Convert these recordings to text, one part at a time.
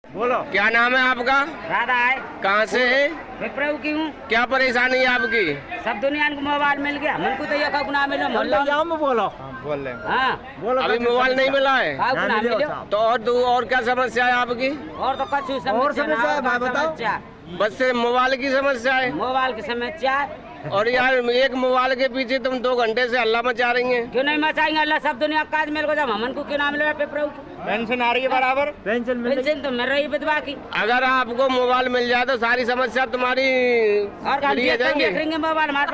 बोलो। क्या नाम है आपका? राधा है। कहाँ से है? मैं प्रभु की हूँ। क्या परेशानी है आपकी? सब दुनिया को मोबाइल मिल गया, हमको तो ये का गुनाह मिला मोहल्ला में। बोलो। बोल रहे हैं। हाँ बोलो। अभी मोबाइल नहीं मिला है का गुनाह मिलो। तो और क्या समस्या है आपकी? और तो कुछ समस्या है, भाई बताओ। बस सिर्फ मोबाइल की समस्या है? मोबाइल की समस्या है। और यार एक मोबाइल के पीछे तुम 2 घंटे से हल्ला मचा रही हैं। क्यों नहीं मचाएंगे? अल्लाह सब दुनिया का काज मिल गया, हमन को क्यों ना मिल रहा है? प्रभु पेंशन आ रही है बराबर। पेंशन तो मिल रही है विधवा की। अगर आपको मोबाइल मिल जाए तो सारी समस्या तुम्हारी और क्लियर हो जाएंगे। देख लेंगे मोबाइल हमारे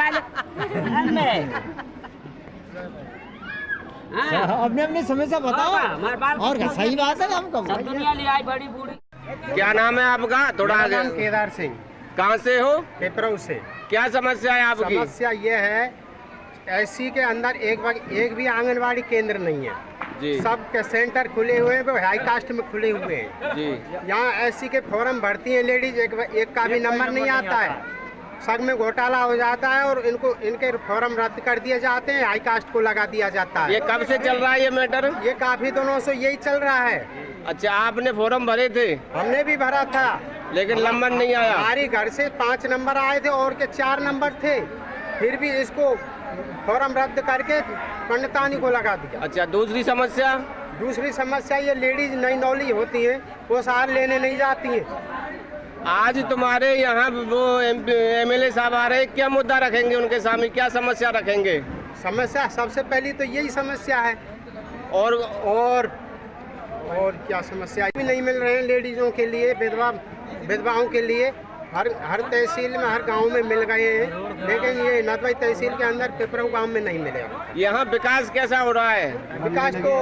अपने अपनी समस्या बताओ। और क्या सही बात है हमको। सब दुनिया ले आई बड़ी बूढ़ी। क्या नाम है आपका? थोड़ा मेरा आगे। नाम केदार सिंह, कहाँ से हो? पेपरों से। क्या समस्या है आपकी? समस्या ये है, एससी के अंदर एक भी आंगनवाड़ी केंद्र नहीं है जी। सब के सेंटर खुले हुए हैं, वो हाई कास्ट में खुले हुए हैं जी। यहाँ एससी के फॉर्म भरती हैं लेडीज, एक का भी नंबर नहीं आता है, सब में घोटाला हो जाता है और इनके फॉर्म रद्द कर दिए जाते हैं, हाई कास्ट को लगा दिया जाता है। ये कब से चल रहा है ये मैटर? ये काफी दिनों से यही चल रहा है। अच्छा, आपने फॉर्म भरे थे? हमने भी भरा था, लेकिन नंबर नहीं आया। हमारी घर से 5 नंबर आए थे और के 4 नंबर थे, फिर भी इसको फॉर्म रद्द करके पंडितानी को लगा दिया। अच्छा, दूसरी समस्या ये लेडीज नई नौली होती हैं, वो सार लेने नहीं जाती हैं। आज तुम्हारे यहाँ वो एमएलए साहब आ रहे हैं, क्या मुद्दा रखेंगे उनके सामने, क्या समस्या रखेंगे? समस्या सबसे पहली तो यही समस्या है। और क्या समस्या भी नहीं मिल रहे हैं लेडीजों के लिए, विधवाओं के लिए। हर तहसील में, हर गांव में मिल गए हैं, लेकिन ये नदवाई तहसील के अंदर पिपरू गांव में नहीं मिले। यहाँ विकास कैसा हो रहा है? विकास तो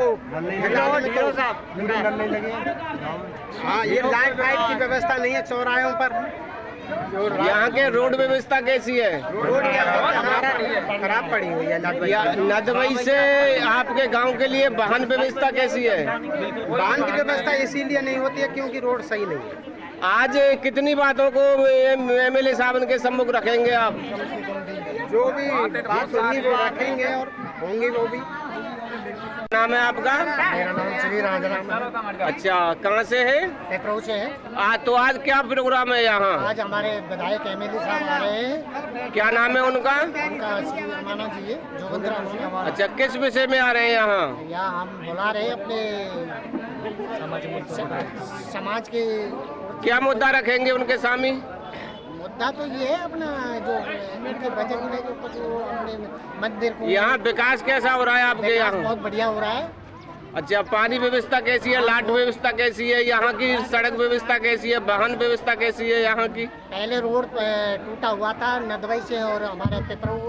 हाँ, ये लाइट की व्यवस्था नहीं है चौराहों पर। यहाँ के रोड व्यवस्था कैसी है? रोड हमारा खराब पड़ी हुई है। नदवाई से आपके गांव के लिए वाहन व्यवस्था कैसी है? वाहन की व्यवस्था इसीलिए नहीं होती है क्योंकि रोड सही नहीं है। आज कितनी बातों को एमएलए साहब के सम्मुख रखेंगे आप? जो भी बात होगी वो रखेंगे और होंगी वो भी। नाम है आपका? मेरा नाम श्री राजराम। अच्छा, कहाँ से है? पेपरों से है। तो आज क्या प्रोग्राम है यहाँ? आज हमारे विधायक एमएलए साहब आ रहे हैं। क्या नाम है उनका? उनका श्री रमाना जी है, जोगिंद्रा। अच्छा, किस विषय में आ रहे हैं यहाँ? यहाँ हम बुला रहे हैं अपने समाज के। क्या मुद्दा रखेंगे उनके सामने? मुद्दा तो ये है अपना जो इनके बजट में जो कुछ अपने मंदिर को। यहाँ विकास कैसा हो रहा है आपके यहाँ? बहुत बढ़िया हो रहा है। अच्छा, पानी व्यवस्था कैसी है? लाइट व्यवस्था कैसी है? यहाँ की सड़क व्यवस्था कैसी है? वाहन व्यवस्था कैसी है यहाँ की? पहले रोड टूटा हुआ था नदवाई से और हमारे पेपरों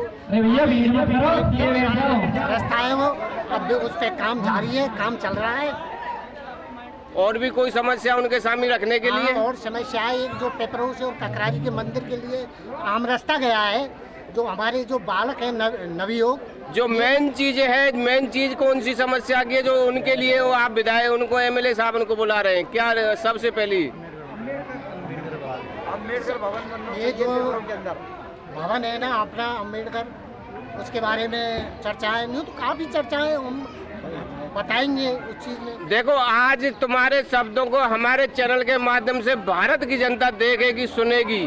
रास्ता है वो, अब भी उस पर काम जारी है, काम चल रहा है। और भी कोई समस्या उनके सामने रखने के लिए? और समस्या है जो पेपरों से और ककरारी के मंदिर के लिए आम रास्ता गया है, जो हमारे जो बालक है नवयुवक, जो मेन चीज है, मेन चीज कौन सी समस्या की है जो उनके लिए वो आप विधायक उनको एमएलए साहब उनको बुला रहे हैं? क्या सबसे पहली? ये जो भवन है ना अपना अम्बेडकर, उसके बारे में चर्चाएं नहीं तो काफी चर्चाएं हम बताएंगे उस चीज में। देखो, आज तुम्हारे शब्दों को हमारे चैनल के माध्यम से भारत की जनता देखेगी, सुनेगी,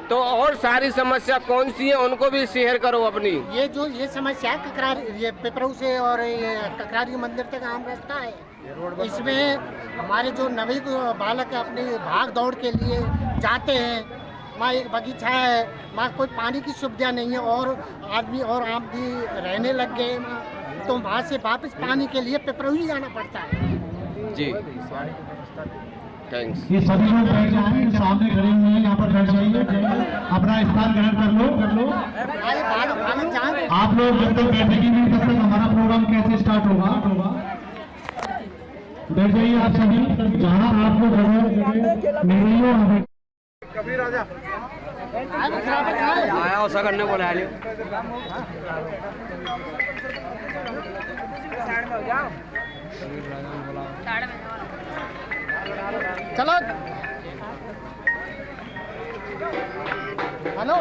तो और सारी समस्या कौन सी है उनको भी शेयर करो अपनी। ये समस्या है ककरारी, ये पेपरों से और ये ककरारी मंदिर तक आम रास्ता है, इसमें हमारे जो नवी बालक अपने भाग दौड़ के लिए जाते हैं, वहाँ एक बगीचा है, वहाँ कोई पानी की सुविधा नहीं है और आदमी और आप भी रहने लग गए, तो वहाँ से वापस पानी के लिए पेपरों ही जाना पड़ता है। जी, थैंक्स। ये सभी लोग बैठ जाएं, सामने खड़े हुए हैं, यहाँ पर बैठ जाइए, अपना स्थान ग्रहण कर लो। आप लोग जब तक बैठेंगे नहीं तब तक हमारा प्रोग्राम कैसे स्टार्ट होगा? बैठ जाइए आप सभी, जहाँ आप लोग नहीं हो। कभी राजा आया उसा करने को ला लियो। चलो हेलो।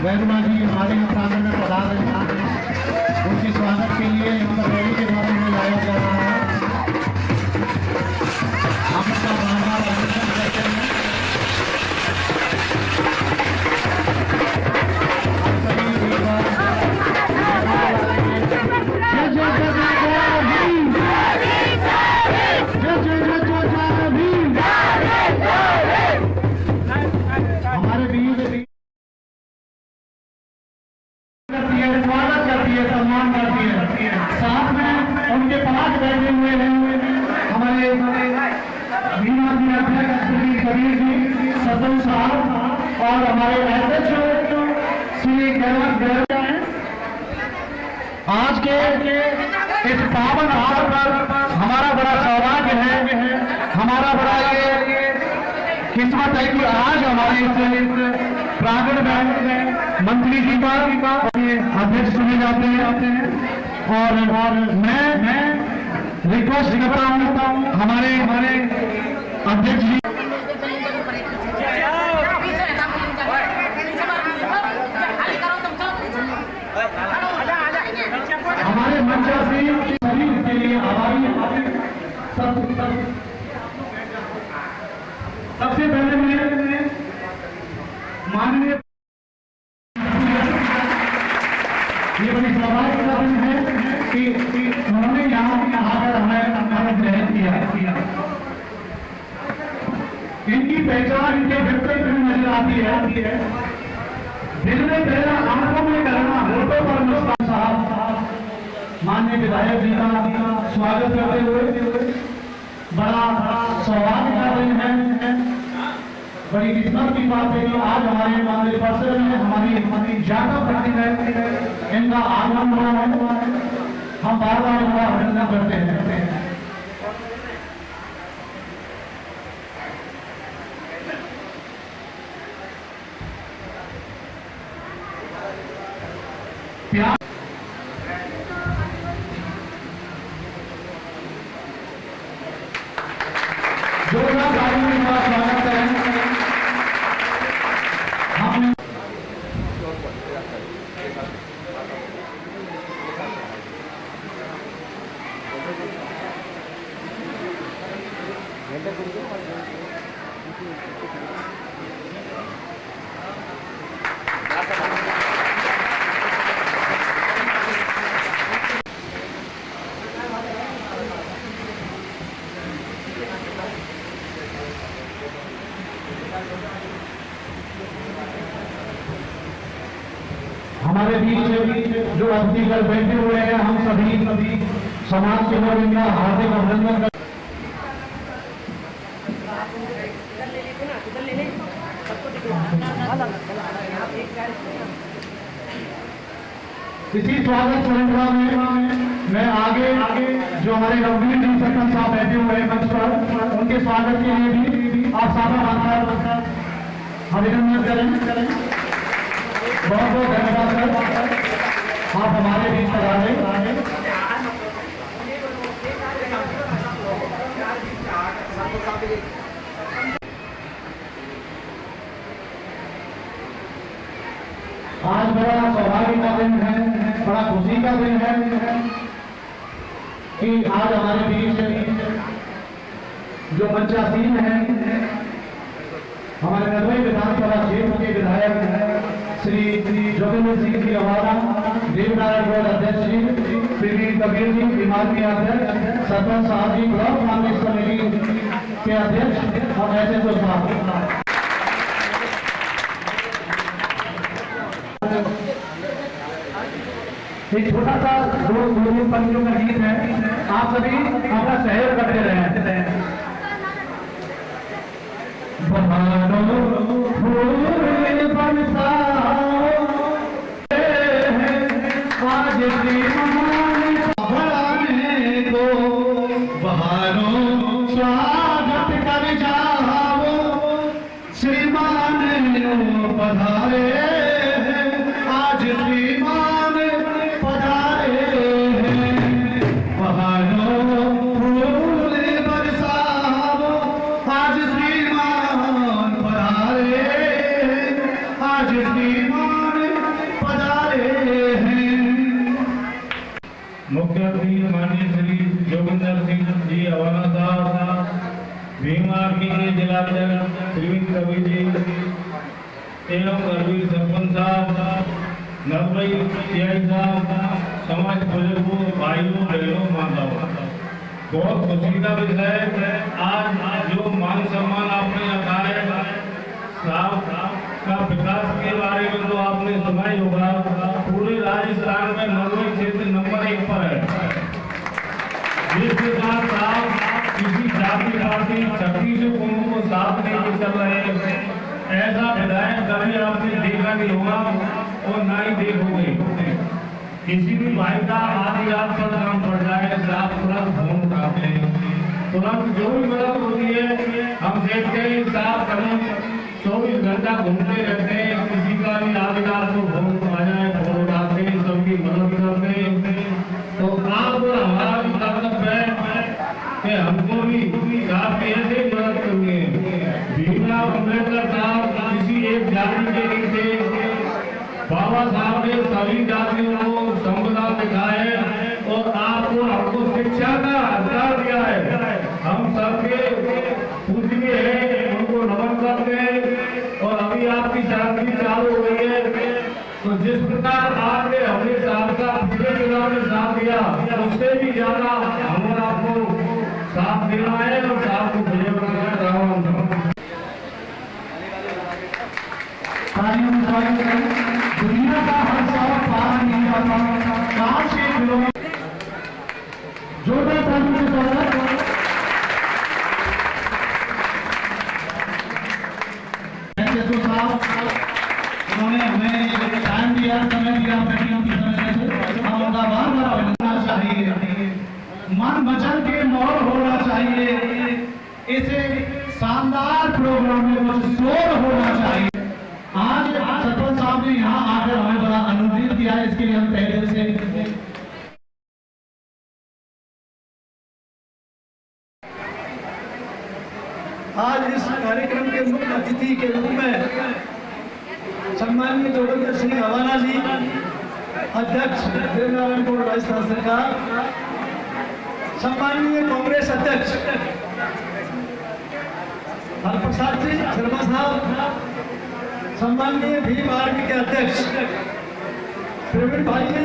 वैद्यमा जी हमारे यहाँ प्रांगण में पधार रहे हैं। उनके स्वागत के लिए यहाँ रैली के द्वारा हमें लाया जा रहा है। हम उसका बार-बार अभिनंदन करते हैं। हमारे वीर स्वागत करती है, सम्मान करती है। साथ में उनके पास बैठे हुए हैं हमारे बीमा जी अध्यक्ष श्री कबीर जी सदन साहब और हमारे एसएचओ श्री गैरव हैं। आज के इस पावन अवसर पर हमारा बड़ा सौभाग्य है, हमारा बड़ा ये किस्मत है कि आज हमारे इस प्रांगण में मंत्री जी का अध्यक्ष चुने जाते हैं। और मैं रिक्वेस्ट करता हूँ हमारे अध्यक्ष जी हमारे मंचासी सभी के लिए आभारी। सबसे पहले मैं माननीय ये बड़ी स्वाभाविक कारण है कि उन्होंने यहाँ आकर हमें ग्रहण किया। इनकी पहचान इनके व्यक्तित्व में नजर आती है। दिल में पहला, आंखों में करना, होठों पर मुस्कान। साहब माननीय विधायक जी का स्वागत करते हुए बड़ा सौभाग्य कर रहे हैं। बड़ी किस्मत की बात है कि आज हमारे माननीय परिसर में हमारी ज्यादा प्रतिनिधि इनका आगमन हुआ है। हम बार बार इनका अभिनंदन करते हैं। प्यार जोरदार तालियों के साथ स्वागत करें। हम हमारे बीच जो अतिथिगण बैठे हुए हैं, हम सभी समाज के लोग इनका हार्दिक अभिनंदन करते हैं। इसी स्वागत श्रृंखला में मैं आगे जो हमारे रघुवीर जी सरपंच साहब बैठे हुए हैं मंच पर, उनके स्वागत के लिए भी आप सादा मानकर अभिनंदन करें। बहुत बहुत धन्यवाद सर, आप हमारे बीच पर आ गए। आज बड़ा सौभाग्य का दिन है, बड़ा खुशी का दिन है कि आज हमारे बीच जो मंचासीन है हमारे नदवाई विधानसभा क्षेत्र के विधायक श्री जोगेंद्र सिंह जी अवारा, देवनारायण बोर्ड अध्यक्ष जी श्री कबीर जी, बीमार अध्यक्ष सरपंच साहब जी, ब्लॉक कांग्रेस कमेटी के अध्यक्ष और एसएचओ साहब। एक छोटा सा दो पंक्तियों का गीत है, आप सभी अपना सहयोग करते रहे। स्वागत कर जाओ श्रीमान पधारे, आज श्रीमान पधारे हैं। बहारों फूल बरसाओ, आज श्रीमान पधारे, आज श्रीमान मुख्य अतिथि माननीय श्री जोगिंदर सिंह जी हवाना साहब, भीम आर्मी के जिलाध्यक्ष श्रीविंद कवि जी एवं अरविंद सरपंच साहब, नरभई सीआई साहब, समाज बुजुर्गों, भाइयों बहनों, माताओं, बहुत खुशी का विषय है। आज जो मान सम्मान आपने रखा है, साहब का विकास के बारे में तो आपने सुना ही होगा। पूरे राजस्थान में नरभई क्षेत्र नंबर 1 पर है, जिसके साथ साहब किसी जाति पार्टी 36 कौमों को साथ लेके चल रहे हैं। ऐसा विधायक कभी आपने देखा नहीं होगा और ना ही देखोगे। किसी भी भाई का आदि रात पर काम पड़ जाए, आप तुरंत फोन उठाते हैं, तुरंत जो भी मदद होती है हम देखते हैं। साफ हम 24 घंटा घूमते रहते हैं, किसी का भी आदि रात को फोन आ जाए, फोन उठाते हैं, सबकी मदद करते हैं। तो आप और हमारा भी कर्तव्य है कि हमको भी काफी ऐसे मदद करनी है। भीमराव अम्बेडकर साहब किसी एक जाति के नहीं थे, बाबा साहब ने सभी जातियों को संविधान लिखा है और आपको हमको शिक्षा का अधिकार दिया है। हम सबके पूजनीय हैं, उनको नमन करते हैं। और अभी आपकी शांति चालू हो गई है, तो जिस प्रकार आपने हमने साहब का पिछले चुनाव में साथ दिया, उससे भी ज्यादा हमें आपको साथ देना है और साहब को विजय बनाना है। दुनिया का हर शहर पार नहीं आता, 5-6 किलोमीटर जोरदार तालियों से स्वागत। साहब उन्होंने हमें टाइम दिया, समय दिया, मीटिंग की समय से हम उनका बार-बार अभिनंदन चाहिए। मन मचल के माहौल होना चाहिए, इसे शानदार प्रोग्राम में कुछ शोर होना चाहिए। आज सरपंच साहब ने यहाँ आकर हमें बड़ा अनुमोदित किया है, इसके लिए हम तहे दिल से आज इस कार्यक्रम के मुख्य अतिथि के रूप में सम्माननीय जोगिंदर सिंह हवाना जी, अध्यक्ष देवनारायण बोर्ड राजस्थान सरकार, सम्माननीय कांग्रेस अध्यक्ष हरप्रसाद जी शर्मा साहब, सम्माननीय भीम आर्मी के अध्यक्ष प्रवीण भाई जी,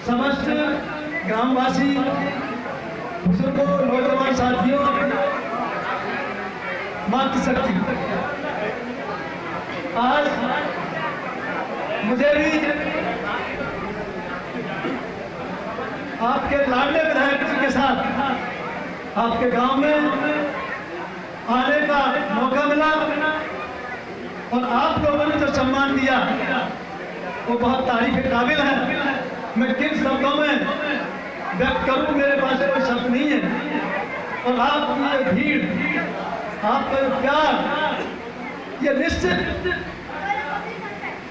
समस्त ग्रामवासी, बुजुर्गों, नौजवान साथियों, मातृशक्ति, आज मुझे भी आपके लाडले विधायक जी के साथ आपके गांव में आने का मौका मिला और आप लोगों ने जो सम्मान दिया वो बहुत तारीफ के काबिल है। मैं किन शब्दों में व्यक्त करूं, मेरे पास कोई शब्द नहीं है। और आपकी ये भीड़, आपका ये प्यार, ये निश्चित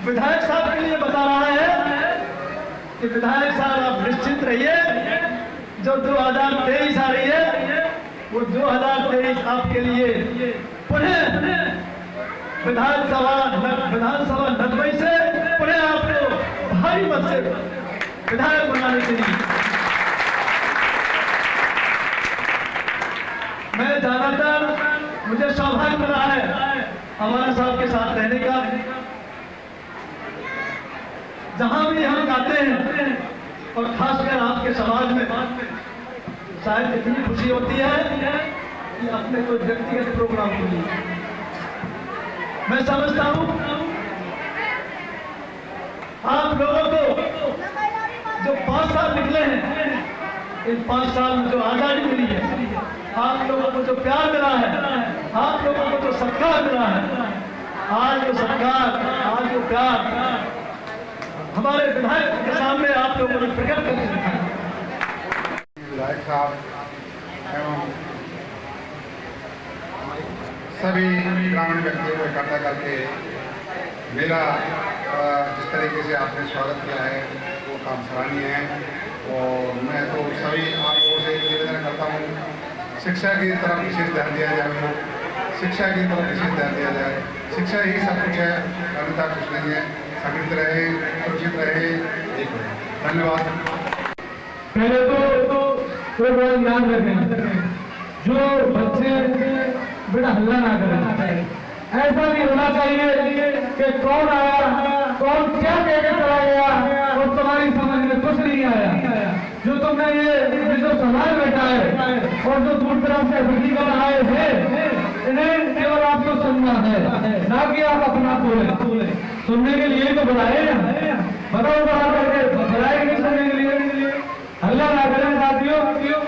विधायक साहब के लिए बता रहा है कि विधायक साहब आप निश्चित रहिए, जो 2023 आ रही है वो 2023 आपके लिए पुनः विधानसभा नरभई से पुनः आपको भारी मत से विधायक बनाने के लिए। मैं ज्यादातर मुझे सौभाग्य मिला है हमारे साहब के साथ रहने का। जहां भी हम जाते हैं और खासकर आपके समाज में शायद इतनी खुशी होती है कि अपने कोई व्यक्तिगत प्रोग्राम के लिए मैं समझता हूं आप लोगों को जो 5 साल निकले हैं, इन 5 साल में जो आजादी मिली है, आप लोगों को जो प्यार मिला है, आप लोगों को जो सत्कार मिला है, आज जो सत्कार, आज जो प्यार हमारे विधायक के सामने आप लोगों ने प्रकट करके दिखाया। विधायक साहब एवं सभी ग्रामीण व्यक्तियों को इकट्ठा करके मेरा जिस तरीके से आपने स्वागत किया है वो काम सराहनीय है। और मैं तो सभी आप लोगों से निवेदन करता हूँ, शिक्षा की तरफ विशेष ध्यान दिया जाए, शिक्षा की तरफ विशेष ध्यान दिया जाए। शिक्षा ही सब कुछ है, अन्यथा कुछ नहीं है। संगठित रहे, सुरक्षित रहे, एक रहे। धन्यवाद। पहले तो एक बात याद रखें, जो बच्चे बेटा हल्ला ना करें। ऐसा नहीं होना चाहिए कि कौन आया, कौन क्या कह के चला गया और तुम्हारी समझ में कुछ नहीं आया। जो तुमने ये जो समाज बैठा है और जो दूर दराज से हकीकत आए थे, इन्हें केवल आपको सुनना है, ना कि आप अपना बोले। सुनने के लिए तो बुलाए ना, बताओ बड़ा करके बुलाए नहीं सुनने के लिए। हल्ला ना करें साथियों,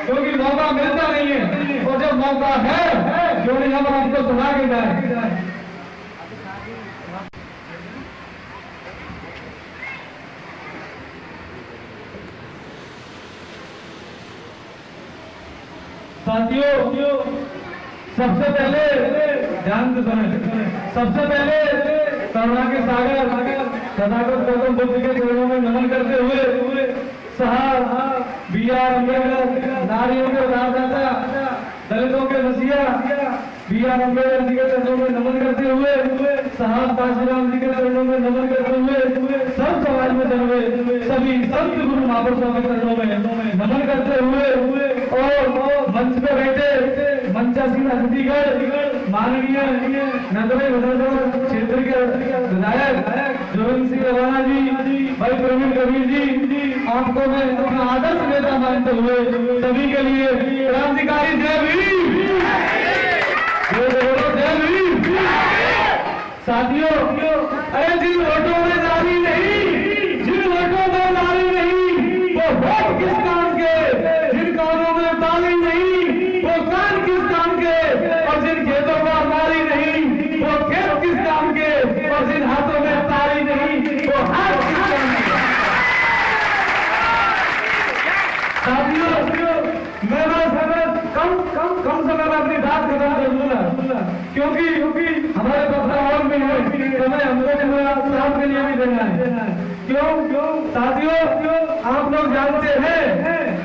क्योंकि मौका मिलता नहीं है, और जब मौका है क्यों नहीं हम आपको सुना के जाए। साथियों, सबसे पहले ध्यान से सुने, सबसे पहले करुणा के सागर तथागत गौतम बुद्ध के चरणों में नमन करते हुए साहब B.R. अम्बेडकर, नारियों के उद्धारदाता, दलितों के मसीहा B.R. अम्बेडकर जी के चरणों में नमन करते हुए साहब काशीराम जी के चरणों में नमन करते हुए सब समाज में जन्मे सभी संत गुरु महापुरुषों के चरणों में नमन करते हुए और मंच पे बैठे मंचासीन अतिथिगण माननीय नंदवे विधानसभा क्षेत्र के विधायक जोगिंद्र सिंह रवाना जी, भाई प्रवीण कबीर जी, आपको मैं अपना आदर्श नेता मानते हुए सभी के लिए क्रांतिकारी जय भीम, जय भीम। साथियों, अरे जिन वोटों में जारी नहीं, जिन वोटों में जारी नहीं, वो वोट किस काम के, जिन कानों में ताली नहीं, वो कान किस काम के, और जिन खेतों में ताली नहीं, वो खेत किस काम के, और जिन हाथों में ताली नहीं, वो हाथ किस काम के। साथियों, मैं कम समय में अपनी बात खत्म कर दूंगा, क्योंकि हमारे और भी है, समय हमको साथ के लिए भी देना है। क्यों साथियों, आप लोग जानते हैं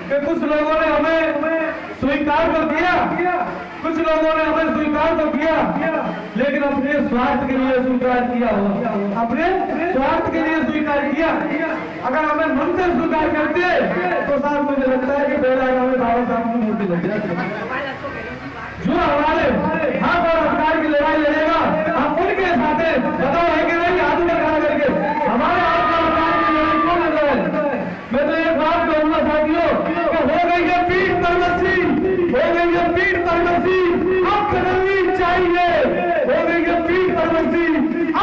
कि कुछ लोगों ने हमें स्वीकार तो किया, कुछ लोगों ने हमें स्वीकार तो किया, लेकिन अपने स्वार्थ के लिए स्वीकार किया हुआ, अपने स्वार्थ के लिए स्वीकार किया। अगर हमें मन से स्वीकार करते तो साहब मुझे लगता है कि पहला हमें बाबा साहब की मूर्ति लग जाती। जो हमारे हक और अधिकार की लड़ाई लड़ेगा, हम उनके साथ बताओ है कि नहीं, हाथ में खड़ा करके हमारे हक और अधिकार की लड़ाई कौन लड़ रहा है। मैं तो एक बात कहूंगा साथियों, कि हो गई है पीठ तरवसी, हो गई है पीठ तरवसी, अब बदलनी चाहिए, हो गई है पीठ तरवसी,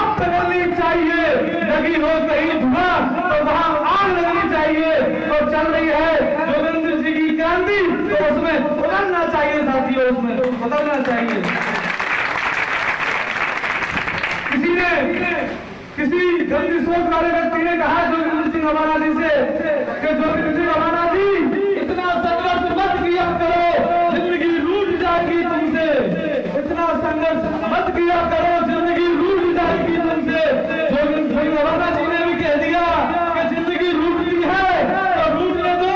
अब बदलनी चाहिए। लगी हो कहीं धुआं तो वहां आग लगनी चाहिए, और चल रही है जोगिंद्र जी की क्रांति तो उसमें उतरना चाहिए साथियों, उसमें उतरना चाहिए। किसी गंदी सोच वाले व्यक्ति ने कहा जोगिंद्र सिंह रवाना जी से कि जोगिंद्र सिंह रवाना जी, इतना संघर्ष मत किया करो, जिंदगी रूठ जाएगी तुमसे, इतना संघर्ष मत किया करो, जिंदगी रूठ जाएगी तुमसे। जोगिंद्र सिंह रवाना जी ने भी कह दिया कि जिंदगी रूठती है तो रूठने दो,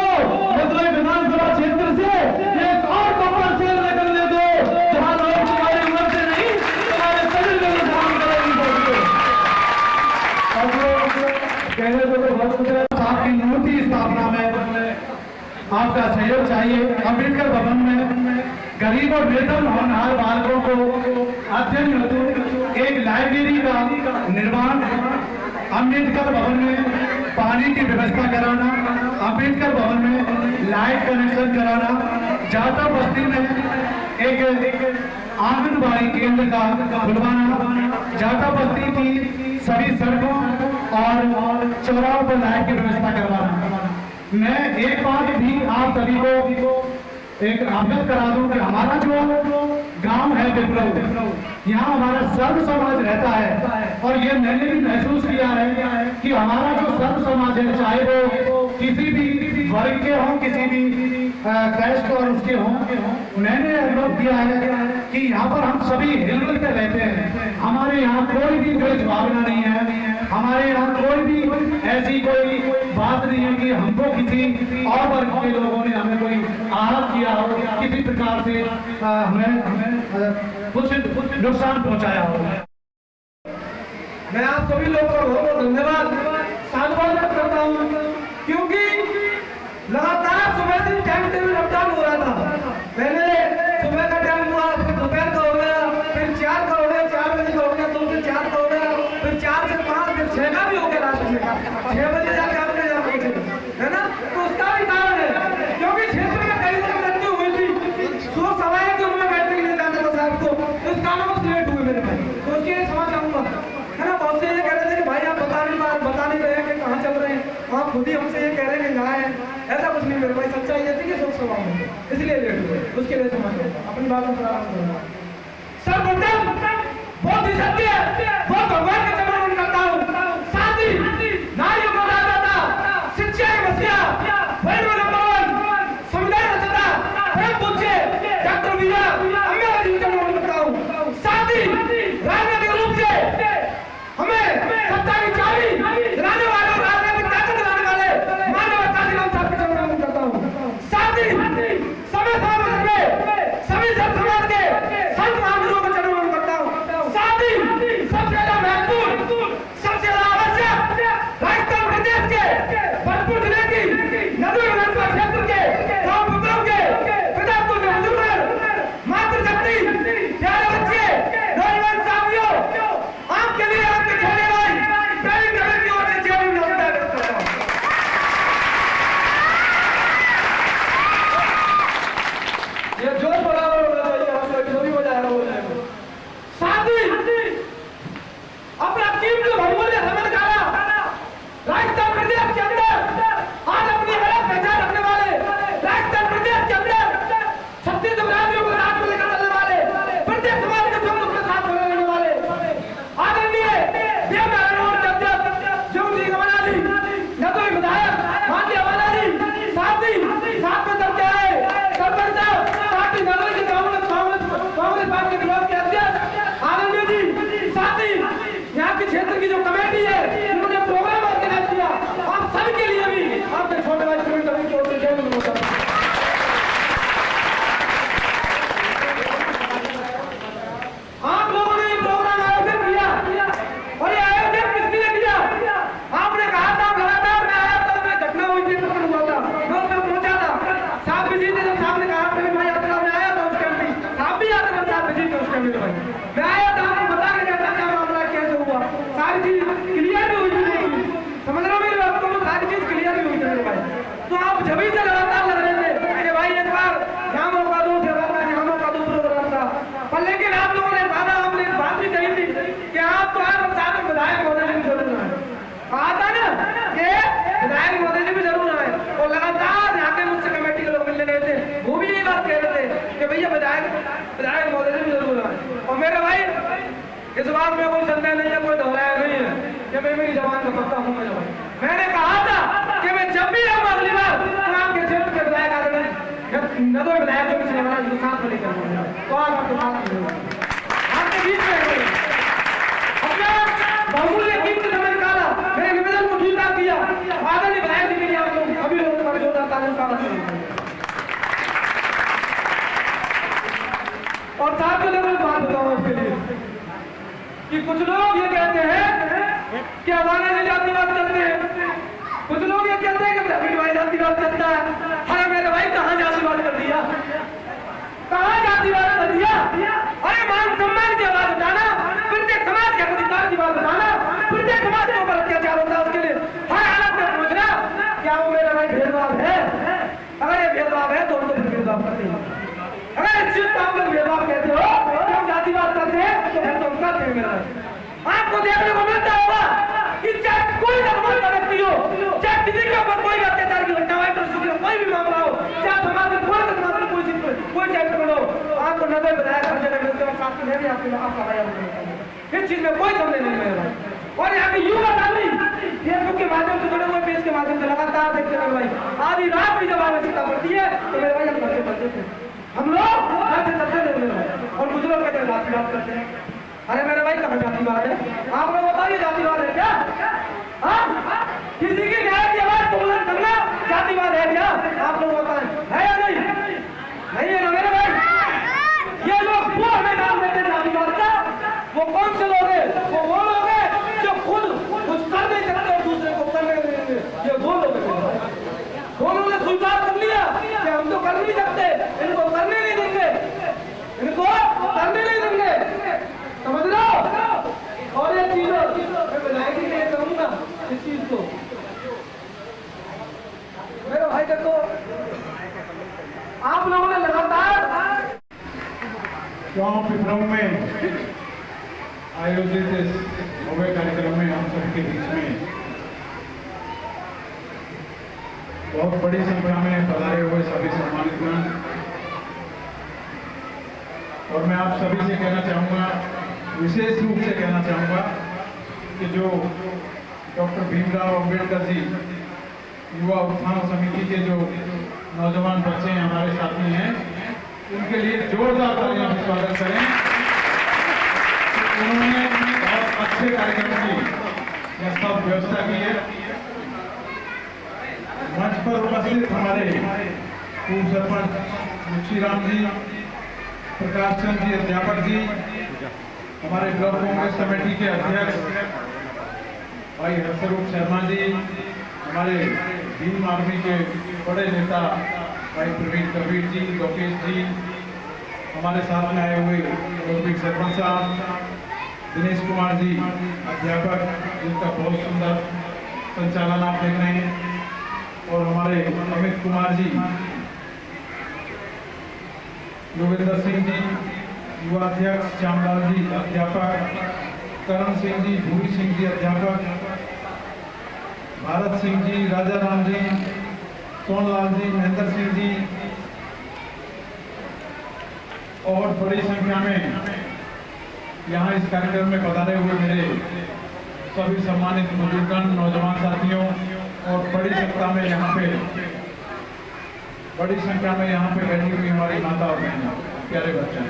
मतलब विधानसभा क्षेत्र से एक और कपड़ा सेल निकलने दो, जहां लोग तुम्हारी उम्र से नहीं, तुम्हारे शरीर में काम करेंगे। कहने को तो बहुत कुछ है। आपकी मूर्ति स्थापना में आपका सहयोग चाहिए। अम्बेडकर भवन में गरीब और वेतन होनहार बालकों को अध्ययन हेतु एक लाइब्रेरी का निर्माण, अम्बेडकर भवन में पानी की व्यवस्था कराना, अम्बेडकर भवन में लाइट कनेक्शन कराना, जाटा बस्ती में एक आंगनबाड़ी केंद्र का खुलवाना, जाटा बस्ती की सभी सड़कों और चौराहों पर लाइट की व्यवस्था करवाना। मैं एक बात भी आप सभी को एक अवगत करा दूं कि हमारा जो गांव है विप्लव, यहाँ हमारा सर्व समाज रहता है, और ये मैंने भी महसूस किया है कि हमारा जो सर्व समाज है, चाहे वो किसी भी वर्ग के हों, किसी भी कैस्ट और उसके हों, मैंने अनुभव किया है कि यहाँ पर हम सभी हिलमिल कर रहते हैं। हमारे यहाँ कोई भी द्वेष भावना नहीं है, हमारे यहाँ कोई भी ऐसी कोई बात नहीं है कि हमको किसी और वर्ग के लोगों ने हमें कोई आहत किया हो, किसी प्रकार से हमें कुछ नुकसान पहुंचाया हो। मैं आप सभी लोगों का बहुत बहुत धन्यवाद साधुवाद करता हूँ। क्योंकि लगातार सुबह से टाइम टेबल अप डाउन हो रहा था। पहले सुबह का टाइम हुआ, फिर दोपहर का हो गया, फिर 4 का हो गया, 4 बजे का हो गया, 2 से 4 का हो गया, फिर 4 से 5, फिर 6 का भी हो गया रात में। 6 बजे जाके आपने यहाँ पहुंचे, है ना? तो उसका भी कारण है क्योंकि क्षेत्र में कई लोग मृत्यु हुई थी। सो सवाल के उनमें बैठने के लिए जाना था साहब को, तो इस कारण में लेट हुए मेरे भाई। तो उसके लिए क्षमा चाहूंगा, है ना? बहुत से ये कह रहे थे कि भाई आप बता नहीं रहे हैं कि कहाँ चल रहे हैं, आप खुद ही हमसे ये कह रहे हैं कि यहाँ है। ऐसा कुछ नहीं मेरे भाई, सच्चाई ये थी कि शोक सभा में इसलिए लेट हुए, उसके लिए क्षमा चाहूंगा। अपनी बात में प्रारंभ करूंगा। सर्वप्रथम बहुत ही सत्य, बहुत भगवान के चरणों में करता हूँ। साथ ही नारियों को दाता, शिक्षा की मसीहा, वर्ल्ड नंबर 1 संविधान रचना परम पूज्य डॉक्टर वीरा अम्बेडकर जी के चरणों में करता हूँ। साथ ही राजनीतिक रूप से हमें सत्ता की चाबी दिलाने वाले और राजनीतिक ताकत दिलाने वाले माननीय काशीराम साहब के चरणों में करता हूँ। साथ ही समय समाज में सभी सब समाज के संत महापुरुषों के चरणों में करता हूँ। साथ ही सबसे ज्यादा महत्वपूर्ण, सबसे ज्यादा आवश्यक राजस्थान प्रदेश के भरतपुर जिले की नदी विधानसभा क्षेत्र के गांव पुत्रों के पिता पुत्र बुजुर्ग मातृशक्ति प्यारे बच्चे नौजवान साथियों, आपके लिए आपके छोटे भाई प्रेमी कवि की ओर से जय भीम नमस्कार करता हूं। ये जोर बराबर होना चाहिए, हम लोग जो भी हो जाएगा हो जाएगा। साथ ही अपना कीमती बहुमूल्य समय निकाला राजस्थान प्रदेश के अंदर आज अपनी अलग पहचान रखने वाले, राजस्थान प्रदेश के अंदर 36 उपराज्यों को राज में लेकर चलने वाले, प्रत्येक समाज के सब के साथ रहने वाले आदरणीय देवनारायण अध्यक्ष जीवन सिंह गमला जी, नदोई विधायक माननीय अवाला जी, साथ में चलते आए सरपंच साहब, साथ ही नदोई के कांग्रेस पार्टी के ब्लॉक के अध्यक्ष आदरणीय जी, साथ ही यहाँ के क्षेत्र की जो कमेटी है उन्होंने प्रोग्राम ऑर्गेनाइज किया, आप सबके लिए भी आपके छोटे भाई प्रेमी कवि की ओर से जय भीम नमस्कार। आप लोगों ने ये प्रोग्राम आयोजन किया और ये आयोजन किसने किया? आपने कहा था लगातार मैं आया था, उसमें घटना हुई थी, हुआ था, मैं उसमें पहुंचा था। साहब भी जीते जब साहब ने कहा प्रेमी भाई यात्रा में आया था उस टाइम भी साहब भी आते थे, साहब भी जीते उस टाइम भाई मैं आया था, आपको बता के गया था क्या मामला कैसे हुआ, सारी चीज क्लियर भी हुई थी। समझ रहे हो मेरी बात को? सारी चीज क्लियर भी हुई थी मेरे भाई। तो आप जभी से लगातार लग रहे थे कि भाई एक बार यहाँ मौका दो, यहाँ मौका दो प्रोग्राम था, पर लेकिन आप लोगों ने बात भी कही थी कि आप तो आज साथ में विधायक महोदय जी भी जरूर आए, कहा था ना कि विधायक महोदय जी भी जरूर आए, और लगातार यहाँ के मुझसे कमेटी के लोग मिलने गए थे, वो भी यही बात कह रहे थे कि भैया विधायक महोदय जी भी जरूर आए। और मेरे भाई इस बात में कोई संदेह नहीं है, कोई दोहराया नहीं है कि मैं मेरी जबान का पक्का हूँ। मैंने कहा था कि मैं जब भी आऊँ अगली बार तो आपके क्षेत्र के विधायक आदरणीय नदोई विधायक जो पिछले वाला जो साथ में लेकर तो आप आपके साथ आपके बीच में अपना बहुमूल्य कीमती समय निकाला, मेरे निवेदन को स्वीकार किया। आदरणीय विधायक जी के लिए आप लोग सभी लोगों का जोरदार तालियों का और साथ में लोगों को बात बताऊँ उसके लिए कि कुछ लोग ये कहते हैं कि हमारे लिए जातिवाद करते हैं, कुछ लोग ये कहते हैं कि प्रवीण भाई जातिवाद करता है। अरे मेरे भाई कहाँ जातिवाद कर दिया, कहाँ जातिवाद कर दिया? अरे मान सम्मान की आवाज उठाना, प्रत्येक समाज के अधिकार की बात उठाना, प्रत्येक समाज के ऊपर अत्याचार होता है उसके लिए हर हालत में पूछना क्या वो मेरे भाई भेदभाव है? अगर ये भेदभाव है तो हम तो भेदभाव करते हैं। अगर इस चीज को आप लोग भेदभाव कहते हो, हम जातिवाद करते हैं तो हम तो करते हैं। मेरा आपको देखने को मिलता होगा कि चाहे कोई धर्म का व्यक्ति हो, चाहे किसी के ऊपर कोई अत्याचार की घटना हो, कोई भी मामला हो, चाहे समाज में कोई चैप्टर हो, आपको नजर विधायक हर जगह मिलते हो, साथ में भी आपका भाई इस चीज में कोई संदेह नहीं मेरे भाई। और यहाँ की युवा आदमी फेसबुक के माध्यम से जुड़े हुए, पेज के माध्यम से लगातार देखते हैं भाई, आधी रात भी जब आवश्यकता पड़ती है तो मेरे भाई हम घर से पढ़ते थे, हम लोग घर से चलते थे मेरे भाई। और कुछ लोग कहते हैं जातिवाद करते हैं। अरे मेरे भाई कहाँ जातिवाद है? आप लोग बताइए जातिवाद है क्या? किसी की न्याय की आवाज को बुलंद करना जातिवाद है क्या? आप लोग बताएं है या नहीं? नहीं है ना मेरे भाई? ये लोग वो हमें नाम देते हैं जातिवाद का, वो कौन से लोग हैं? वो लोग हैं जो खुद कुछ कर नहीं सकते और दूसरे को करने देंगे, ये वो लोग हैं। आयोजित इस भव्य कार्यक्रम में हम सबके बीच में बहुत बड़ी संख्या में पधारे हुए सभी सम्मानितगण, और मैं आप सभी से कहना चाहूँगा, विशेष रूप से कहना चाहूँगा कि जो डॉक्टर भीमराव अंबेडकर जी युवा उत्थान समिति के जो नौजवान बच्चे हमारे साथी हैं, उनके लिए जोरदार तालियां से स्वागत करें। उन्होंने बहुत अच्छे कार्यक्रम की यह सब व्यवस्था की है। मंच पर उपस्थित हमारे पूर्व सरपंच मुंशीराम जी, प्रकाश चंद जी अध्यापक जी, हमारे ब्लॉक कांग्रेस कमेटी के अध्यक्ष भाई हर्षरूप शर्मा जी, हमारे भीम आर्मी के बड़े नेता भाई प्रवीण कबीर जी, लोकेश जी, हमारे साथ में आए हुए गौरविक सरपंच साहब, दिनेश कुमार जी अध्यापक, जिनका बहुत सुंदर संचालन आप देख रहे हैं, और हमारे अमित कुमार जी, योगेंद्र सिंह जी युवा अध्यक्ष, श्यामलाल जी अध्यापक, करण सिंह जी, भूरी सिंह जी अध्यापक, भारत सिंह जी, राजा राम जी, सोनलाल जी, महेंद्र सिंह जी, और बड़ी संख्या में यहाँ इस कार्यक्रम में पधारे हुए मेरे सभी सम्मानित बुजुर्गगण, नौजवान साथियों, और बड़ी संख्या में यहाँ पे बैठी हुई हमारी माता और बहनों, प्यारे बच्चे,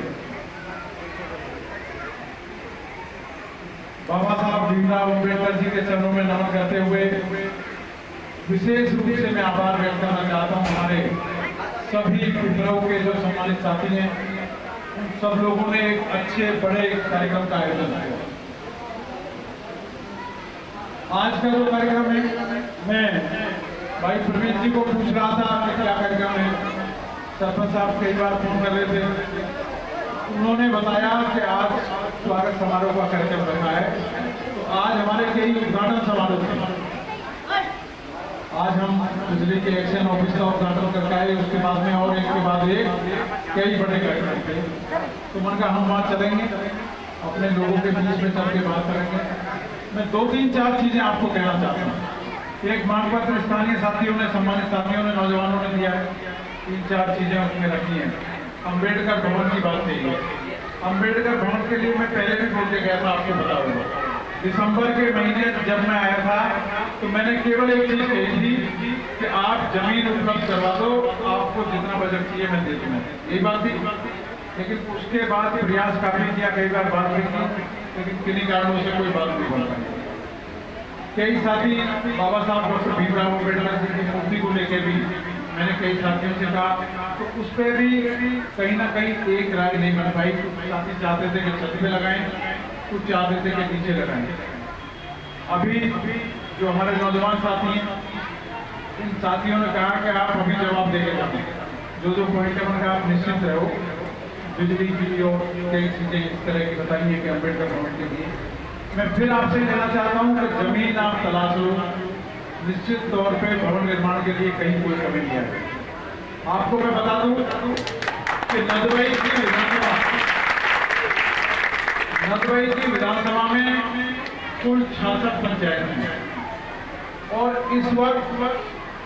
बाबा साहब भीमराव अंबेडकर जी के चरणों में नमन करते हुए विशेष रूप से मैं आभार व्यक्त करना चाहता हूँ हमारे सभी विप्लव के जो सम्मानित साथी हैं, उन सब लोगों ने एक अच्छे बड़े कार्यक्रम का आयोजन किया। आज का जो कार्यक्रम है, मैं भाई प्रवीण जी को पूछ रहा था कि क्या कार्यक्रम है। सरपंच साहब कई बार फोन कर रहे थे, उन्होंने बताया कि आज स्वागत समारोह का कार्यक्रम रखा है। तो आज हमारे कई उद्घाटन समारोह थे। आज हम बिजली के एक्शन ऑफिस का उद्घाटन करके आए, उसके बाद में और एक के बाद एक कई बड़े कार्यक्रम थे। तो मन का हम वहाँ चलेंगे, अपने लोगों के बीच में चल के बात करेंगे। मैं 2-3-4 चीजें आपको कहना चाहता हूँ। एक मांग पत्र स्थानीय साथियों ने, सम्मानित साथियों ने, नौजवानों ने दिया है, 3-4 चीजें उसमें रखी हैं। अम्बेडकर भवन की बात कही है। अम्बेडकर भवन के लिए मैं पहले भी बोल के गया था, आपको बताऊंगा। दिसंबर के महीने जब मैं आया था तो मैंने केवल एक चीज कही थी कि आप जमीन उपलब्ध करवा दो, आपको जितना बजट चाहिए मैं दे दूंगा, यही बात थी। लेकिन उसके बाद प्रयास काफी किया, कई बार बात भी की, लेकिन किन्हीं कारणों से कोई बात नहीं बन पाई। कई साथी बाबा साहब डॉक्टर भीमराव अम्बेडकर जी की मूर्ति को लेकर भी मैंने कई साथियों से कहा, तो उस पर भी कहीं ना कहीं एक राय नहीं बन पाई। कुछ साथी चाहते थे कि छत पे लगाएं, कुछ चाहते थे कि नीचे लगाएं। अभी जो हमारे नौजवान साथी हैं, इन साथियों ने कहा कि आप अभी जवाब देके जाएं, जो पॉइंट है उनका आप निश्चित रहो। बिजली की और कई चीजें इस तरह की बताइए कि अम्बेडकर भवन के लिए मैं फिर आपसे कहना चाहता हूँ कि जमीन आप तलाश लो, निश्चित तौर पे भवन निर्माण के लिए कहीं कोई कमी नहीं है। आपको मैं बता दूं कि नदवाई की विधानसभा में कुल 66 पंचायत हैं, और इस वक्त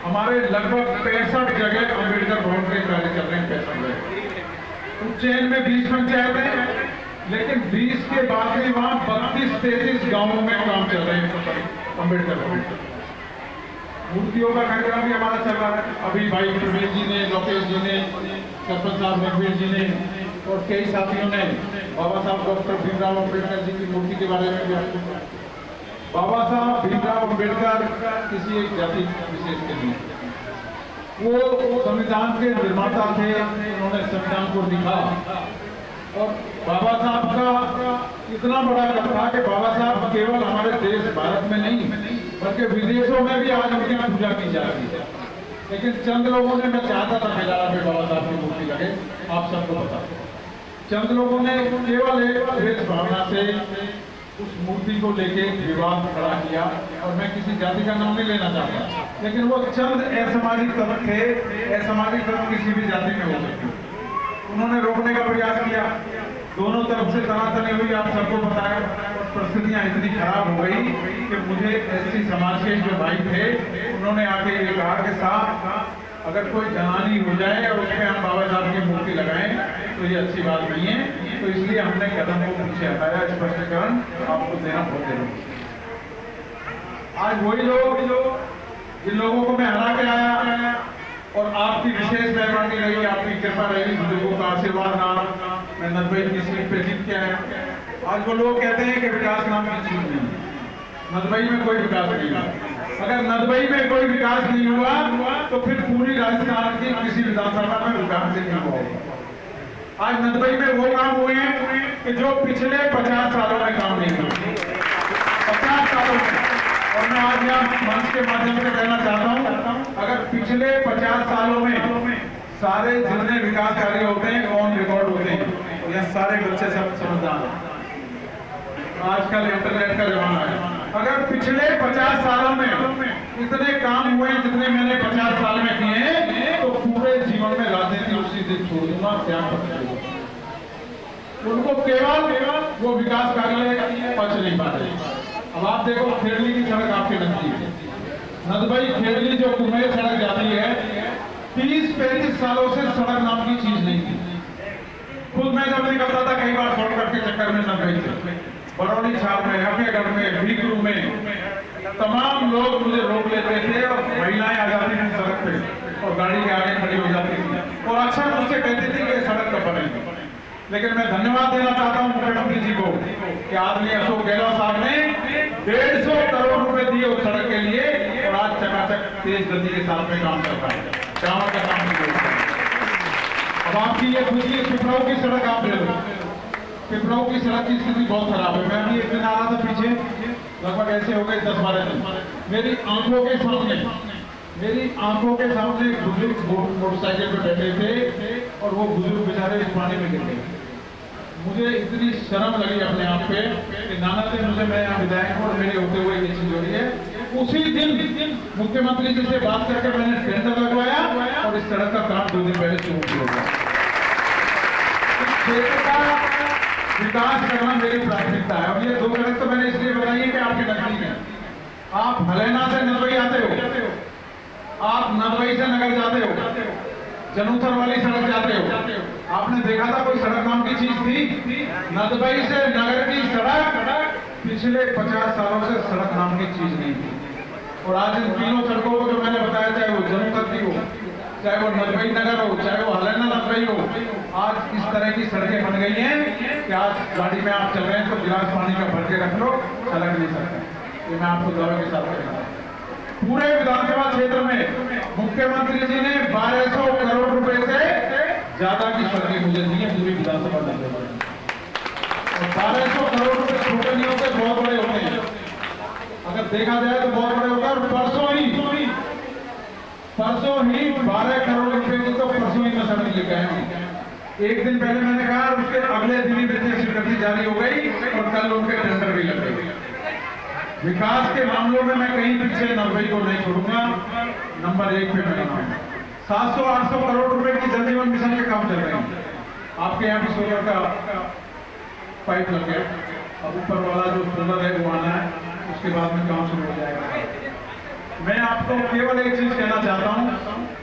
हमारे लगभग 65 जगह अम्बेडकर भवन के कार्य चल रहे हैं। 65 जगह उज्जैन में 20 पंचायतें, लेकिन 20 के बाद भी वहां 32-33 गांवों में काम चल रहे हैं अम्बेडकर भवन। मूर्तियों का कार्यक्रम भी हमारा चल रहा है। अभी भाई प्रवीण जी ने, लोकेश जी ने, सरपंच साहब रघुवीर जी ने और कई साथियों ने बाबा साहब डॉक्टर भीमराव अम्बेडकर जी की मूर्ति के बारे में भी आपको। बाबा साहब भीमराव अम्बेडकर किसी एक जाति विशेष के नहीं, वो संविधान के निर्माता थे। उन्होंने संविधान को लिखा, और बाबा साहब का इतना बड़ा कद था कि बाबा साहब केवल हमारे देश भारत में नहीं बल्कि विदेशों में भी आज उनकी पूजा की जा रही है। लेकिन चंद लोगों ने, मैं चाहता था मेला में बाबा साहब की मूर्ति लगे, आप सबको पता, चंद लोगों ने केवल एक द्वेष भावना से उस मूर्ति को लेके विवाद खड़ा किया। और मैं किसी जाति का नाम नहीं लेना चाहता, लेकिन वो चंद असामाजिक तत्व थे। असामाजिक तत्व किसी भी जाति में हो सकते, उन्होंने रोकने का प्रयास किया। दोनों तरफ से तनातनी हुई, आप सबको पता है। परिस्थितियां इतनी खराब हो गई कि मुझे एससी समाज के जो भाई थे उन्होंने आके ये कहा कि साहब अगर कोई जनानी हो जाए और उसमें हम बाबा साहब की मूर्ति लगाएं तो ये अच्छी बात नहीं है, तो इसलिए हमने कदम को पीछे हटाया। स्पष्टीकरण आपको देना बहुत जरूरी है। आज वही लोग जिन लोगों को मैं हरा के आया और आपकी विशेष मेहरबानी रही, आपकी कृपा रही, बुजुर्गों का आशीर्वाद रहा, मैं नदबई की सीट पे जीत के आया। आज वो लोग कहते हैं कि विकास नाम की चीज नहीं है, नदबई में कोई विकास नहीं हुआ। अगर नदबई में कोई विकास नहीं हुआ तो फिर पूरी राजस्थान की किसी विधानसभा में विकास नहीं हुआ होगा। आज नदबई में वो काम हुए हैं कि जो पिछले 50 सालों में काम नहीं हुए, 50 सालों में। और मैं आज यहाँ मंच के माध्यम से कहना चाहता हूँ, अगर पिछले 50 सालों में सारे जितने विकास कार्य होते हैं ऑन रिकॉर्ड होते हैं, तो यह सारे बच्चे सब समझदार हैं। आजकल इंटरनेट का जमाना है। अगर पिछले 50 सालों में इतने काम हुए जितने मैंने 50 साल में किए, तो पूरे जीवन में राजनीति उसी दिन छोड़ दूंगा, त्याग उनको केवल वो विकास कार्य पच नहीं पाते। अब आप देखो खेड़ली की सड़क आपके नजदीक है, नदबई खेड़ली जो कुमेर सड़क जाती है, 30-35 सालों से सड़क नाम की चीज नहीं थी। खुद मैं जब निकलता था कई बार शॉर्टकट के चक्कर में नदबई से बरौनी छाप में, हफेगढ़ में, भीकरू में, तमाम लोग मुझे रोक लेते थे और महिलाएं आ जाती थी सड़क पे और गाड़ी के आगे खड़ी हो जाती थी और अक्सर मुझसे कहती थी कि सड़क कब बनेगी। लेकिन मैं धन्यवाद देना चाहता हूं मुख्यमंत्री जी को कि आदरणीय अशोक गहलोत साहब ने 150 करोड़ रुपए दिए उस सड़क के लिए और आज चकाचक तेज गति के साथ में काम चल रहा है, चावल का काम नहीं होता। अब आपकी ये खुशी है, पिपराऊ की सड़क आप ले लो, पिपराऊ की सड़क की स्थिति बहुत खराब है। मैं भी एक दिन आ रहा था पीछे, लगभग ऐसे हो गए 10-12 दिन, मेरी आंखों के सामने एक बुजुर्ग मोटरसाइकिल पे बैठे थे और वो बुजुर्ग बेचारे इस पानी में गिर गए। मुझे इतनी शर्म लगी अपने आप पे कि नाना दिन मुझे, मैं यहाँ विधायक और मेरे होते हुए ये चीज हो रही है। उसी दिन मुख्यमंत्री जी से बात करके मैंने टेंडर लगवाया और इस सड़क का काम 2 दिन पहले शुरू किया। इस क्षेत्र का विकास करना मेरी प्राथमिकता है। और ये 2 सड़क तो मैंने इसलिए बताई है कि आपके नजदीक है। आप हलैना से नदबई आते हो, आप नदबई से नगर जाते हो, जनूथर वाली सड़क जाते हो, आपने देखा था कोई सड़क नाम की चीज थी? नदबई से नगर की सड़क पिछले 50 सालों से सड़क नाम की चीज नहीं थी। और आज इन तीनों सड़कों को जो मैंने बताया, चाहे वो जनूथर की हो, चाहे वो नदबई नगर हो, चाहे वो हलैना नदबई हो, आज इस तरह की सड़कें बन गई हैं कि आज गाड़ी में आप चल रहे हैं तो गिलास पानी का भर के रख लो, छलक नहीं सकता। ये मैं आपको दावे के साथ कहता हूं। पूरे विधानसभा क्षेत्र में मुख्यमंत्री जी ने 1200 करोड़ रुपए से ज्यादा की सड़कें मुझे दी है पूरी विधानसभा क्षेत्र में। और 1200 करोड़ रुपए छोटे नहीं होते, बहुत बड़े होते हैं। अगर देखा जाए तो बहुत बड़े होते हैं। और परसों ही 12 करोड़ रुपए की तो परसों ही मैं सड़क लेके आया। एक दिन पहले मैंने कहा, उसके अगले दिन ही वित्तीय स्वीकृति जारी हो गई और कल उनके टेंडर भी लग गए। विकास के मामलों में मैं कहीं पीछे नदबई को नहीं छोड़ूंगा, नंबर 1 पे मेरा नाम। 700-800 करोड़ रुपए की जल जीवन मिशन के काम चल रहे हैं। आपके यहाँ भी सोलर का पाइप लग गया, अब ऊपर वाला जो सोलर है वो आना है, उसके बाद में काम शुरू हो जाएगा। मैं आपको केवल एक चीज कहना चाहता हूँ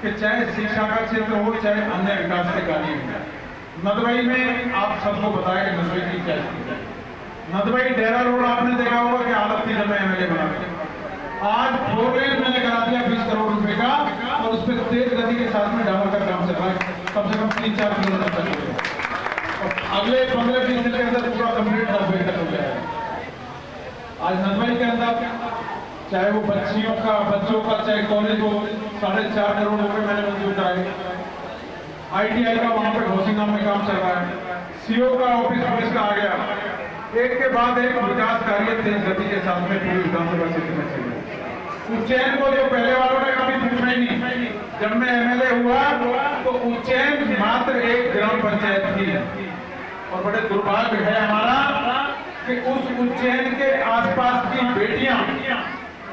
कि चाहे शिक्षा का क्षेत्र हो, चाहे अन्य विकास के कार्य हो, नदबई में आप सबको बताया कि नदबई की क्या स्थिति है। नदबई डेरा रोड आपने देखा होगा कि हालत थी जब मैं एमएलए बना। आज 4 लेन मैंने करा दिया 20 करोड़ रुपए का और उस पर तेज गति के साथ में डामर का काम चल रहा है, कम से कम 3-4 किलोमीटर तक हो गया और अगले 15-20 दिन के अंदर पूरा कंप्लीट नदबई तक हो जाएगा। आज नदबई के अंदर चाहे वो बच्चों का चाहे कॉलेज हो, 4.5 करोड़ रुपए मैंने मंजूर कराए। ITI का वहां पे घोसीनाम में काम चल रहा है, CO का ऑफिस पुलिस का आ गया। एक के बाद एक विकास कार्य तेज गति के साथ में पूरी विधानसभा क्षेत्र में चल रहे। उज्जैन को जो पहले वालों ने कभी पूछा ही नहीं, जब मैं एमएलए हुआ तो उज्जैन मात्र एक ग्राम पंचायत थी। और बड़े दुर्भाग्य है हमारा कि उस उज्जैन के आसपास की बेटियां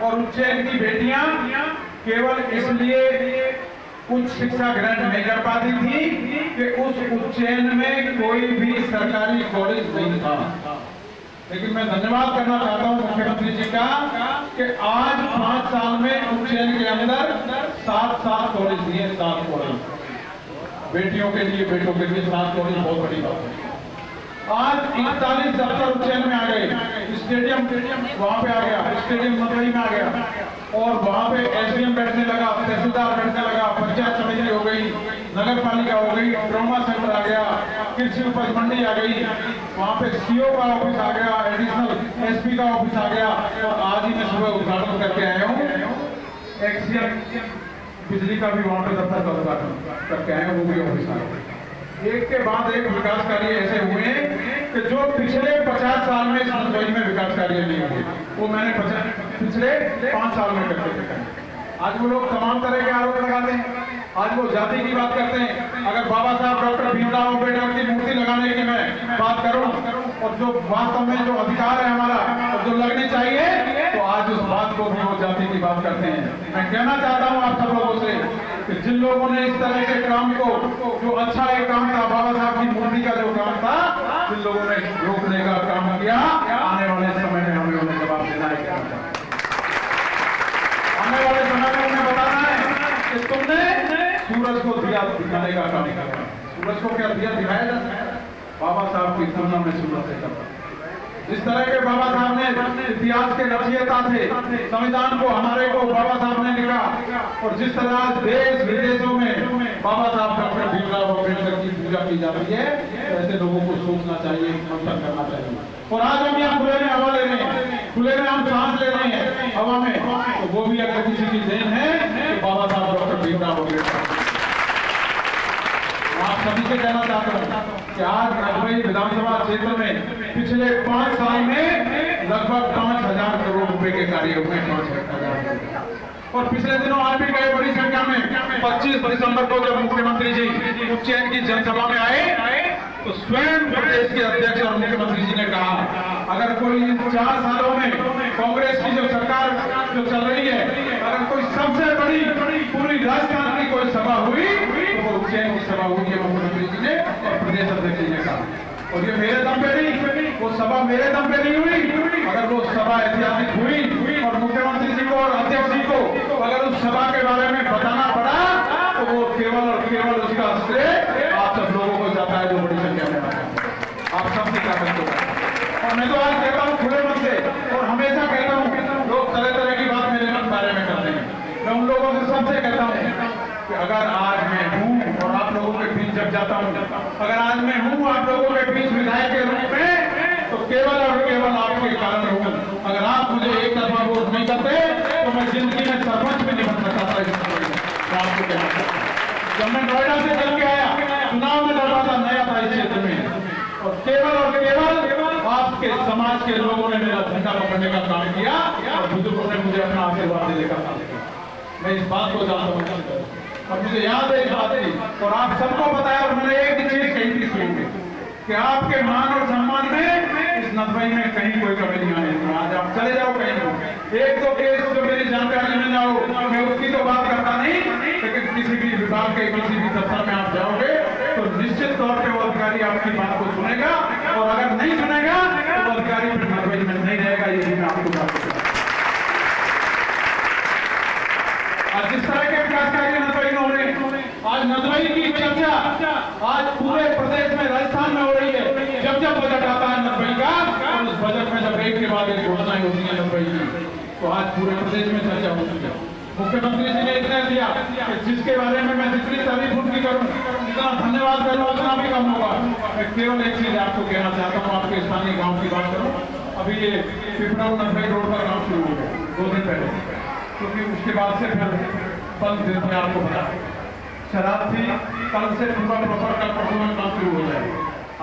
और उज्जैन की बेटियां केवल इसलिए उच्च शिक्षा ग्रहण नहीं कर पाती थी कि उस उज्जैन में कोई भी सरकारी कॉलेज नहीं था। लेकिन मैं धन्यवाद करना चाहता हूं मुख्यमंत्री जी का कि आज 5 साल में उज्जैन के अंदर 7 कॉलेज दिए, 7 कॉलेज बेटियों के लिए, बेटों के लिए 7 कॉलेज, बहुत बड़ी बात है। आज 41 दफ्तर उज्जैन में आ गए, स्टेडियम वहां पे आ गया, स्टेडियम मदुरई में आ गया, और वहां पे एसडीएम बैठने लगा, तहसीलदार बैठने लगा, पंचायत समिति हो गई, नगर पालिका हो गई, ट्रॉमा सेंटर आ गया, कृषि उपज मंडी आ गई, वहां पे सीओ का ऑफिस आ गया, एडिशनल एसपी का ऑफिस आ गया, और आज ही मैं सुबह उद्घाटन करके आया हूँ एक्सीएम बिजली का भी वहां पे दफ्तर का उद्घाटन करके आए, वो भी ऑफिस आ गया। एक के बाद एक विकास कार्य ऐसे हुए कि जो पिछले 50 साल में इस नदबई में विकास कार्य नहीं हुए, वो मैंने पिछले 5 साल में करके दिखाए। आज वो लोग तमाम तरह के आरोप लगाते हैं, आज वो जाति की बात करते हैं। अगर बाबा साहब डॉक्टर भीमराव अम्बेडकर की मूर्ति लगाने की मैं बात करूं, और जो वास्तव में जो अधिकार है हमारा और जो लगनी चाहिए, तो आज उस बात को भी वो जाति की बात करते हैं। मैं कहना चाहता हूं आप सब लोगों से कि जिन लोगों ने इस तरह के काम को, जो अच्छा एक काम था, बाबा साहब की मूर्ति का जो काम था, जिन लोगों ने रोकने का काम किया, आने वाले समय में हमें उन्हें जवाब देना है। आने वाले समय में उन्हें बताना है कि तुमने सूरज को दिया दिखाने का काम किया। सूरज को क्या दिया दिखाया जा सकता है? बाबा साहब की तुलना में सूरज से कम। जिस तरह के बाबा साहब ने इतिहास के रचयिता थे, संविधान को हमारे को बाबा साहब ने लिखा, और जिस तरह देश विदेशों में बाबा साहब डॉक्टर भीमराव अम्बेडकर की पूजा की जाती है, ऐसे लोगों को सोचना चाहिए, मंथन करना चाहिए। और आज हम यहाँ खुले में हवा ले रहे हैं, खुले में हम सांस ले रहे हैं हवा में, तो वो भी अगर किसी की देन है तो बाबा साहब डॉक्टर भीमराव अम्बेडकर। आप सभी से कहना चाहता हूँ कि आज नदबई विधानसभा क्षेत्र में पिछले 5 साल में लगभग 5,000 करोड़ रुपए के कार्य हुए हैं, 5,000। और पिछले दिनों आप भी गए बड़ी संख्या में। 25 दिसंबर को जब मुख्यमंत्री जी उज्जैन की जनसभा में आए, तो स्वयं प्रदेश के अध्यक्ष और मुख्यमंत्री जी ने कहा, अगर कोई इन 4 सालों में कांग्रेस की जो सरकार जो चल रही है, अगर कोई सबसे बड़ी पूरी राजस्थान की कोई सभा हुई तो वो उज्जैन की सभा हुई है, मुख्यमंत्री जी ने और प्रदेश अध्यक्ष जी ने कहा। और ये मेरे दम पे नहीं, वो सभा मेरे दम पे नहीं हुई। अगर वो सभा ऐतिहासिक हुई और मुख्यमंत्री जी को और अध्यक्ष जी को अगर उस सभा के बारे में बताना पड़ा, तो वो केवल और केवल उसका श्रेय आप सब लोगों को जाता है, जो बड़ी संख्या में आए। आप सबकी ताकत को। और मैं तो आज कहता हूँ खुले मन से, और हमेशा कहता हूँ, लोग तरह तरह की बात मेरे मन बारे में करते हैं, मैं उन लोगों से सबसे कहता हूँ कि अगर आज मैं हूँ और आप लोगों के बीच जब जाता हूँ, अगर आज मैं हूँ आप लोगों के बीच विधायक के रूप में, तो केवल और केवल आपके कारण हूँ। अगर आप मुझे एक तरफा वोट नहीं करते तो मैं जिंदगी में सरपंच भी नहीं बन सकता था। आपको कहना चाहता हूँ, जब मैं नोएडा से चल के आया, चुनाव में लड़ा था, नया था इस क्षेत्र में, और केवल आपके समाज के लोगों ने मेरा झंडा पकड़ने का काम किया और बुजुर्गों ने मुझे अपना आशीर्वाद देने का काम किया। मैं इस बात को जानता हूँ और मुझे याद है इस बात की, और आप सबको बताया। और मैंने एक ही चीज कही थी शुरू में कि आपके मान और सम्मान में इस नदबई में कहीं कोई कमी नहीं आने दूंगा। आज आप चले जाओ कहीं, एक दो केस जो मेरी जानकारी में जाओ, मैं उसकी तो बात करता नहीं, लेकिन किसी भी विभाग के किसी भी दफ्तर में आप जाओगे तो निश्चित तौर पे वो अधिकारी आपकी बात को सुनेगा, और अगर नहीं सुनेगा तो वो अधिकारी फिर नदबई में नहीं रहेगा। ये भी मैं आपको बात करूँ। आज जिस तरह के विकास कार्य नदबई में हो रहे हैं, आज नदबई की चर्चा आज पूरे प्रदेश में, राजस्थान में हो रही है। जब जब बजट आता है नदबई का, और उस बजट में जब एक के बाद एक घोषणाएं होती है नदबई की, तो आज पूरे प्रदेश में चर्चा होती है। मुख्यमंत्री जी ने इतना दिया कि जिसके बारे में मैं जितनी तारीफ उनकी करूं, जितना धन्यवाद करूं, उतना भी कम होगा। मैं केवल एक चीज आपको कहना चाहता हूं, आपके स्थानीय गांव की बात करूं। अभी ये पिपराऊ नदबई रोड का काम शुरू हो गया 2 दिन पहले, क्योंकि उसके बाद से फिर बंद दिन में आपको बता शराब थी, कल से पूरा प्रॉपर कल परफॉर्मेंस काम शुरू हो जाए।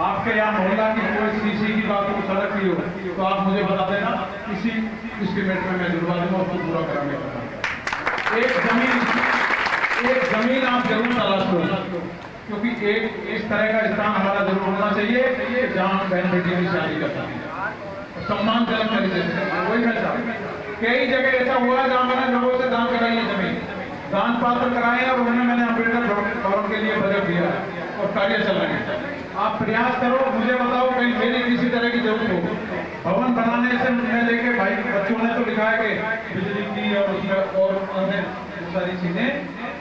आपके यहाँ मोहल्ला की कोई सीसी की बात हो, सड़क की हो, तो आप मुझे बता देना, इसी एस्टीमेट में मैं जुड़वा दूंगा, उसको पूरा कराने का। एक जमीन आप जरूर तलाश करो, क्योंकि एक इस तरह का स्थान हमारा जरूर होना चाहिए जहाँ बहन बेटी की शादी करता है सम्मानजनक तरीके से। वही मैं चाहता, कई जगह ऐसा हुआ जहाँ मैंने लोगों से दान कराई है जमीन, दान पात्र कराए हैं और उन्हें मैंने अम्बेडकर भवन के लिए बजट दिया है और कार्य चल रहे हैं। आप प्रयास करो, मुझे बताओ कहीं मेरी किसी तरह की जरूरत हो। भवन बनाने से मैं लेके भाई बच्चों ने तो लिखा है कि बिजली की और उसमें और अन्य सारी चीजें,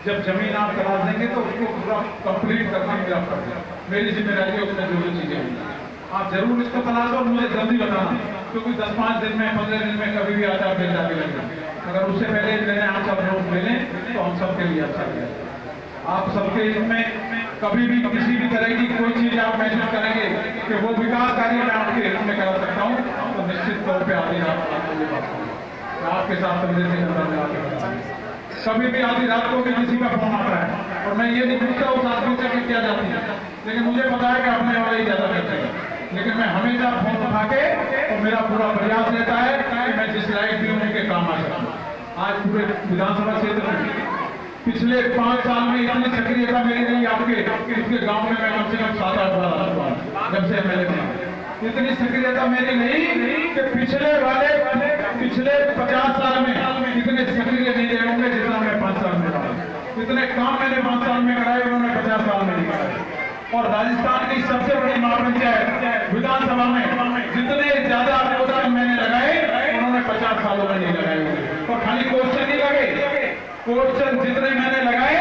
जब जमीन आप करा देंगे तो उसको पूरा कंप्लीट करना मेरा फर्ज है, मेरी जिम्मेदारी है। उसमें जो चीजें होंगी आप जरूर इसको तलाशो और मुझे जल्दी बताना, क्योंकि 10-5 दिन में 15 दिन में कभी भी आचार संहिता के लगे। अगर उससे पहले मैंने आप सब लोग मिले तो हम सबके लिए अच्छा है। आप सबके इसमें कभी भी किसी भी तरह की कोई चीज आप महसूस करेंगे कि वो विकास कार्य मैं आपके हित में करा सकता हूँ तो निश्चित तौर पे आधी रात आपके साथ कभी भी आधी रात को भी किसी का फोन आता है और मैं ये नहीं पूछता उस आदमी से कि क्या जाती है, लेकिन मुझे पता है कि अपने वाले ही ज्यादा करते हैं। लेकिन मैं हमेशा फोन उठा के और मेरा पूरा प्रयास रहता है कि मैं जिस लाइक भी उनके काम आ सकूँ। आज पूरे विधानसभा क्षेत्र में पिछले 5 साल में इतनी सक्रियता मेरी नहीं आपके इसके गांव में मैं कम से कम 7-8 बार आ चुका हूं जब से एमएलए में। इतनी सक्रियता मेरी नहीं कि पिछले 50 साल में इतने सक्रिय नहीं रहे होंगे जितना मैं 5 साल में रहा। इतने काम मैंने 5 साल में कराए, उन्होंने 50 साल में नहीं कराए। और राजस्थान की सबसे बड़ी महापंचायत विधानसभा में जितने ज्यादा क्वेश्चन मैंने लगाए उन्होंने 50 सालों में नहीं लगाए होंगे। और खाली क्वेश्चन नहीं लगे, क्वेश्चन जितने मैंने लगाए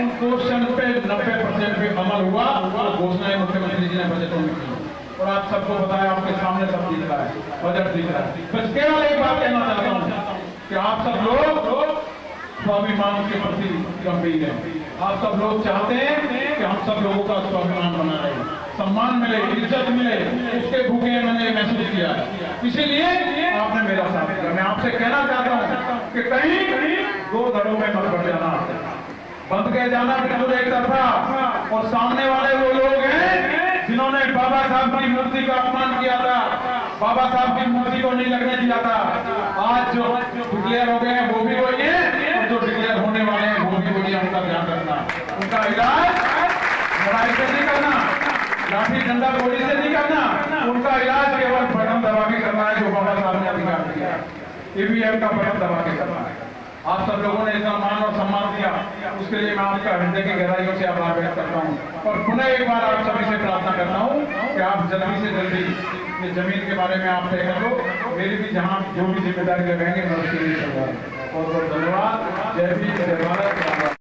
उन क्वेश्चन पे 90% पे अमल हुआ और घोषणाएं मुख्यमंत्री जी ने बजटों में की और आप सबको बताया, आपके सामने सब दिख रहा है, बजट दिख रहा है। बस केवल एक बात कहना चाहता हूँ कि आप सब लोग स्वाभिमान के प्रति गंभीर हैं। आप सब लोग चाहते हैं कि हम सब लोगों का स्वाभिमान बना रहे, सम्मान मिले, इज्जत मिले, उसके भूखे मैंने महसूस किया है, इसीलिए आपने मेरा साथ दिया। मैं आपसे कहना चाहता हूँ कि कहीं 2 धड़ों में मत बढ़ जाना, बंद के जाना बिल्कुल एक तरफा। और सामने वाले वो लोग हैं जिन्होंने बाबा साहब की मूर्ति का अपमान किया था, बाबा साहब की मूर्ति को नहीं लगने दिया था। आज जो डिक्लेयर हो गए हैं वो भी वही है और जो डिक्लेयर होने वाले हैं वो भी वही है। उनका ध्यान रखना, उनका इलाज लड़ाई से नहीं करना, लाठी डंडा गोली से नहीं करना, उनका इलाज केवल बटन दबा के करना है जो बाबा साहब ने अधिकार दिया, ईवीएम का बटन दबा के करना है। आप सब लोगों ने इतना मान और सम्मान दिया, उसके लिए मैं आपका हृदय की गहराइयों से आभार व्यक्त करता हूँ। और पुनः एक बार आप सभी से प्रार्थना करता हूँ कि आप जल्दी से जल्दी ये जमीन के बारे में आप तय कर लो। मेरी भी जहाँ जो भी जिम्मेदारी लगाएंगे मैं उसके लिए चल रहा हूँ। बहुत बहुत धन्यवाद। जय भीम, जय भारत।